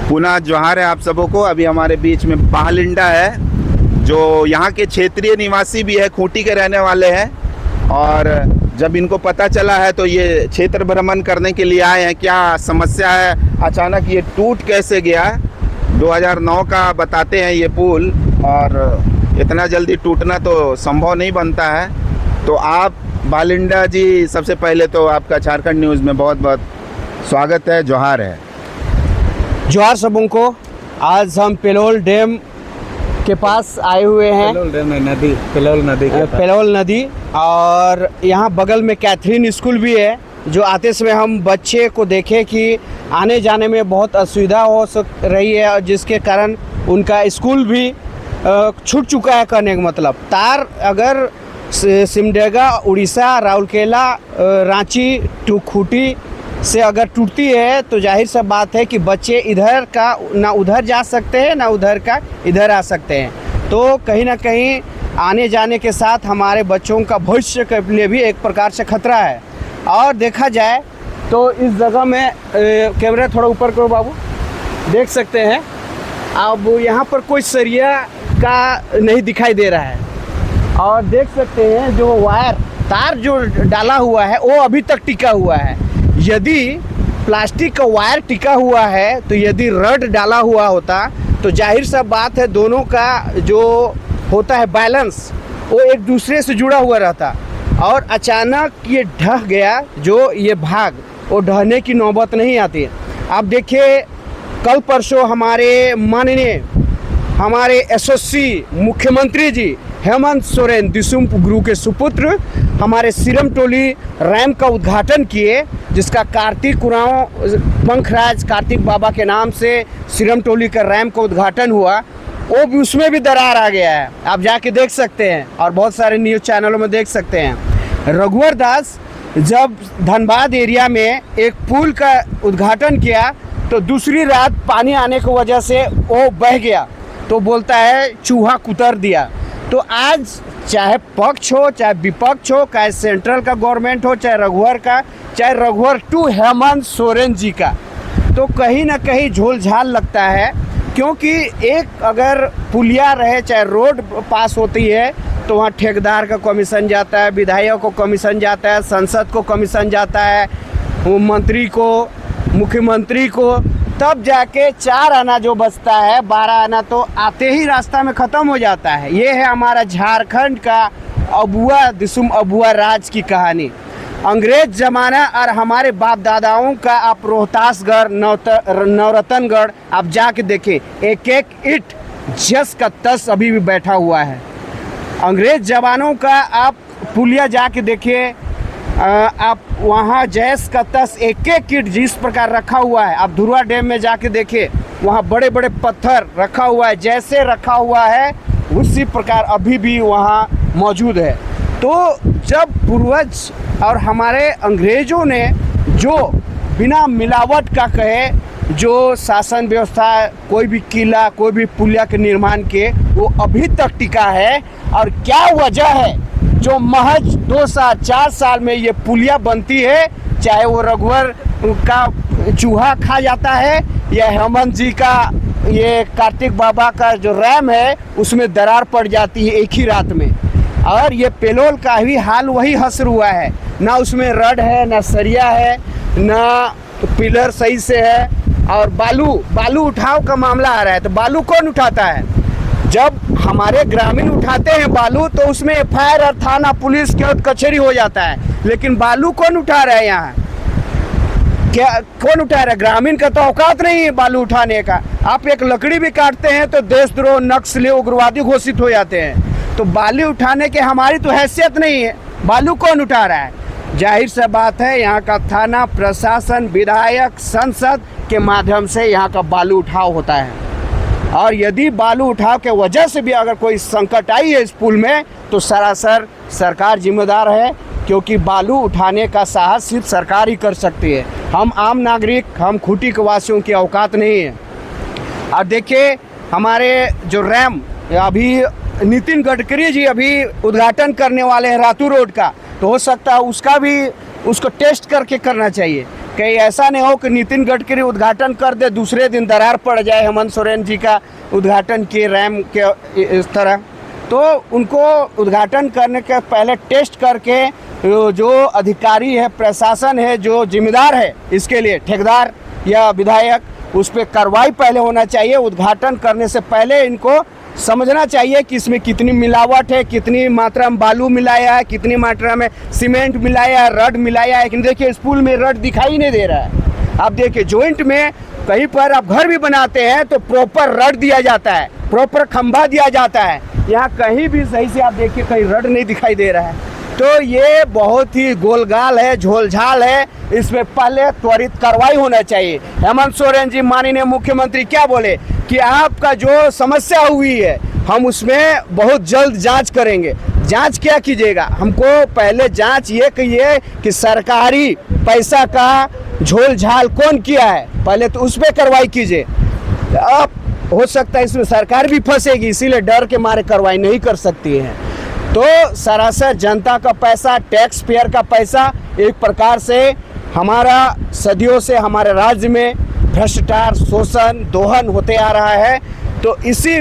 पुनः जोहार है आप सबों को। अभी हमारे बीच में बालिंडा है जो यहाँ के क्षेत्रीय निवासी भी है, खूंटी के रहने वाले हैं। और जब इनको पता चला है तो ये क्षेत्र भ्रमण करने के लिए आए हैं। क्या समस्या है, अचानक ये टूट कैसे गया। 2009 का बताते हैं ये पुल, और इतना जल्दी टूटना तो संभव नहीं बनता है। तो आप बालिंडा जी, सबसे पहले तो आपका झारखंड न्यूज़ में बहुत बहुत स्वागत है, जोहार है। जोहार सबों को। आज हम पेलोल डैम के पास आए हुए हैं। पेलोल नदी और यहाँ बगल में कैथरीन स्कूल भी है, जो आते समय हम बच्चे को देखे कि आने जाने में बहुत असुविधा हो रही है, और जिसके कारण उनका स्कूल भी छूट चुका है। कहने का मतलब तार अगर सिमडेगा, उड़ीसा, राउरकेला, रांची टू खूंटी से अगर टूटती है तो जाहिर सा बात है कि बच्चे इधर का ना उधर जा सकते हैं, ना उधर का इधर आ सकते हैं। तो कहीं ना कहीं आने जाने के साथ हमारे बच्चों का भविष्य के लिए भी एक प्रकार से खतरा है। और देखा जाए तो इस जगह में कैमरा थोड़ा ऊपर करो बाबू, देख सकते हैं अब यहाँ पर कोई सरिया का नहीं दिखाई दे रहा है। और देख सकते हैं जो वायर तार जो डाला हुआ है वो अभी तक टिका हुआ है। यदि प्लास्टिक का वायर टिका हुआ है तो यदि रड डाला हुआ होता तो जाहिर सा बात है दोनों का जो होता है बैलेंस वो एक दूसरे से जुड़ा हुआ रहता। और अचानक ये ढह गया, जो ये भाग वो ढहने की नौबत नहीं आती। आप देखिए कल परसों हमारे एसओसी मुख्यमंत्री जी हेमंत सोरेन दिसुम गुरु के सुपुत्र हमारे सिरम टोली रैम का उद्घाटन किए, जिसका कार्तिक उरांव पंखराज कार्तिक बाबा के नाम से सिरम टोली का रैम का उद्घाटन हुआ। वो भी उसमें भी दरार आ गया है, आप जाके देख सकते हैं और बहुत सारे न्यूज़ चैनलों में देख सकते हैं। रघुवर दास जब धनबाद एरिया में एक पुल का उद्घाटन किया तो दूसरी रात पानी आने की वजह से वो बह गया, तो बोलता है चूहा कुतर दिया। तो आज चाहे पक्ष हो चाहे विपक्ष हो, चाहे सेंट्रल का गवर्नमेंट हो, चाहे रघुवर टू हेमंत सोरेन जी का, तो कहीं ना कहीं झोलझाल लगता है। क्योंकि एक अगर पुलिया रहे, चाहे रोड पास होती है तो वहाँ ठेकेदार का कमीशन जाता है, विधायक को कमीशन जाता है, संसद को कमीशन जाता है, मंत्री को, मुख्यमंत्री को, तब जाके 4 आना जो बचता है, 12 आना तो आते ही रास्ता में ख़त्म हो जाता है। ये है हमारा झारखंड का अबुआ दिसुम अबुआ राज की कहानी। अंग्रेज ज़माना और हमारे बाप दादाओं का आप रोहतासगढ़, नवरत्नगढ़ आप जाके देखें, एक एक ईंट जस का तस अभी भी बैठा हुआ है। अंग्रेज जवानों का आप पुलिया जाके देखिए, आप वहाँ जैस का तस एक एक ईंट जिस प्रकार रखा हुआ है। आप धुरवा डैम में जाके देखिए, वहाँ बड़े बड़े पत्थर रखा हुआ है, जैसे रखा हुआ है उसी प्रकार अभी भी वहाँ मौजूद है। तो जब पूर्वज और हमारे अंग्रेज़ों ने जो बिना मिलावट का कहे जो शासन व्यवस्था, कोई भी किला, कोई भी पुलिया के निर्माण किए, वो अभी तक टिका है। और क्या वजह है जो महज 2 साल 4 साल में ये पुलिया बनती है, चाहे वो रघुवर का चूहा खा जाता है या हेमंत जी का ये कार्तिक बाबा का जो रैम है उसमें दरार पड़ जाती है एक ही रात में। और ये पेलोल का भी हाल वही हसर हुआ है, ना उसमें रड है, ना सरिया है, ना पिलर सही से है। और बालू उठाव का मामला आ रहा है, तो बालू कौन उठाता है? जब हमारे ग्रामीण उठाते हैं बालू तो उसमें एफआईआर और थाना पुलिस के कचहरी हो जाता है, लेकिन बालू कौन उठा रहा है यहाँ? क्या कौन उठा रहा है? ग्रामीण का तो औकात नहीं है बालू उठाने का। आप एक लकड़ी भी काटते हैं तो देशद्रोह, नक्सली, उग्रवादी घोषित हो जाते हैं। तो बालू उठाने के हमारी तो हैसियत नहीं है, बालू कौन उठा रहा है? जाहिर सा बात है यहाँ का थाना प्रशासन, विधायक, संसद के माध्यम से यहाँ का बालू उठाव होता है। और यदि बालू उठाव के वजह से भी अगर कोई संकट आई है इस पुल में तो सरासर सरकार जिम्मेदार है, क्योंकि बालू उठाने का साहस सिर्फ सरकार ही कर सकती है। हम आम नागरिक, हम खूंटी के वासियों की औकात नहीं है। और देखिए हमारे जो रैम अभी नितिन गडकरी जी अभी उद्घाटन करने वाले हैं रातू रोड का, तो हो सकता है उसका भी उसको टेस्ट करके करना चाहिए। कहीं ऐसा नहीं हो कि नितिन गडकरी उद्घाटन कर दे, दूसरे दिन दरार पड़ जाए हेमंत सोरेन जी का उद्घाटन किए रैम के इस तरह। तो उनको उद्घाटन करने के पहले टेस्ट करके जो अधिकारी है, प्रशासन है, जो जिम्मेदार है इसके लिए, ठेकेदार या विधायक, उस पर कार्रवाई पहले होना चाहिए। उद्घाटन करने से पहले इनको समझना चाहिए कि इसमें कितनी मिलावट है, कितनी मात्रा में बालू मिलाया है, कितनी मात्रा में सीमेंट मिलाया है, रड मिलाया है। लेकिन देखिए इस पुल में रड दिखाई नहीं दे रहा है। आप देखिए जॉइंट में कहीं पर आप घर भी बनाते हैं तो प्रॉपर रड दिया जाता है, प्रॉपर खंभा दिया जाता है। यहाँ कहीं भी सही से आप देखिए कहीं रड नहीं दिखाई दे रहा है। तो ये बहुत ही गोलगाल है, झोलझाल है। इसमें पहले त्वरित कार्रवाई होना चाहिए। हेमंत सोरेन जी माननीय मुख्यमंत्री क्या बोले कि आपका जो समस्या हुई है हम उसमें बहुत जल्द जांच करेंगे। जांच क्या कीजिएगा, हमको पहले जांच ये कहिए कि सरकारी पैसा का झोलझाल कौन किया है, पहले तो उस पर कार्रवाई कीजिए। अब हो सकता है इसमें सरकार भी फंसेगी, इसीलिए डर के मारे कार्रवाई नहीं कर सकती है। तो सरासर जनता का पैसा, टैक्स पेयर का पैसा एक प्रकार से हमारा सदियों से हमारे राज्य में भ्रष्टाचार, शोषण, दोहन होते आ रहा है। तो इसी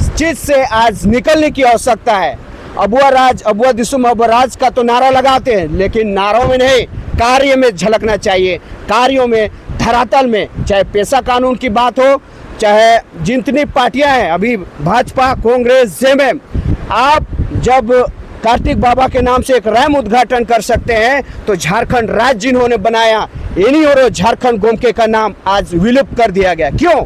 चीज़ से आज निकलने की आवश्यकता है। अबुआ राज, अबुआ दिसुम अबुआ राज का तो नारा लगाते हैं, लेकिन नारों में नहीं, कार्य में झलकना चाहिए। कार्यों में, धरातल में, चाहे पेशा कानून की बात हो, चाहे जितनी पार्टियां हैं अभी, भाजपा, कांग्रेस, जेएमएम, आप जब कार्तिक बाबा के नाम से एक रैम उद्घाटन कर सकते हैं तो झारखंड राज्य जिन्होंने बनाया, इन्हीं और झारखंड गोमके का नाम आज विलुप्त कर दिया गया। क्यों?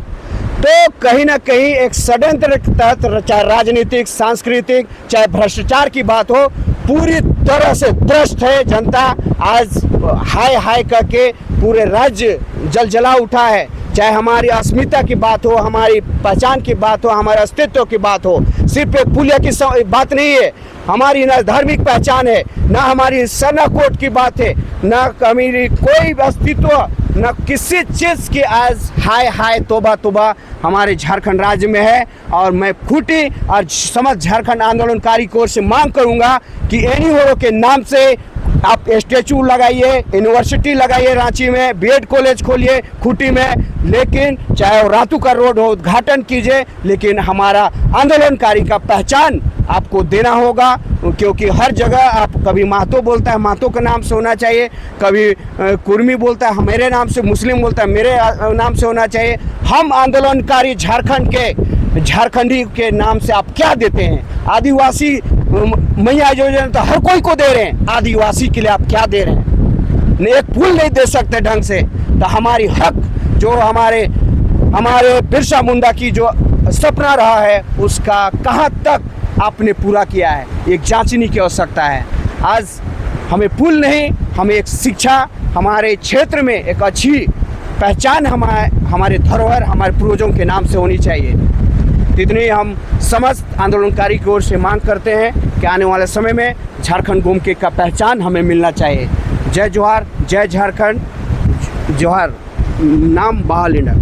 तो कहीं ना कहीं एक षड्यंत्र के तहत, चाहे राजनीतिक, सांस्कृतिक, चाहे भ्रष्टाचार की बात हो, पूरी तरह से त्रस्त है जनता। आज हाय हाय करके पूरे राज्य जलजला उठा है। चाहे हमारी अस्मिता की बात हो, हमारी पहचान की बात हो, हमारे अस्तित्व की बात हो, सिर्फ एक पुलिया की बात नहीं है, हमारी ना धार्मिक पहचान है, ना हमारी सना कोट की बात है, ना हमारी कोई अस्तित्व, ना किसी चीज़ की आज हाय हाय तोबा तोबा हमारे झारखंड राज्य में है। और मैं खूंटी और समस्त झारखंड आंदोलनकारी की ओर से मांग करूंगा कि एनी होरो के नाम से आप स्टैचू लगाइए, यूनिवर्सिटी लगाइए, रांची में बीएड कॉलेज खोलिए, खूंटी में, लेकिन चाहे वो रातू का रोड हो, उद्घाटन कीजिए, लेकिन हमारा आंदोलनकारी का पहचान आपको देना होगा। क्योंकि हर जगह आप, कभी महतो बोलता है महतो के नाम से होना चाहिए, कभी कुर्मी बोलता है मेरे नाम से, मुस्लिम बोलता है मेरे नाम से होना चाहिए। हम आंदोलनकारी झारखंड के, झारखंडी के नाम से आप क्या देते हैं? आदिवासी मैया योजना तो हर कोई को दे रहे हैं, आदिवासी के लिए आप क्या दे रहे हैं? एक पुल नहीं दे सकते ढंग से। तो हमारी हक जो हमारे बिरसा मुंडा की जो सपना रहा है उसका कहाँ तक आपने पूरा किया है, एक जांचने की आवश्यकता है। आज हमें पुल नहीं, हमें एक शिक्षा, हमारे क्षेत्र में एक अच्छी पहचान हमारे धरोहर, हमारे पूर्वजों के नाम से होनी चाहिए। इतनी हम समस्त आंदोलनकारी की ओर से मांग करते हैं कि आने वाले समय में झारखंड गोमके का पहचान हमें मिलना चाहिए। जय जोहार, जय झारखंड, जोहार। नाम बहाल इंडिया।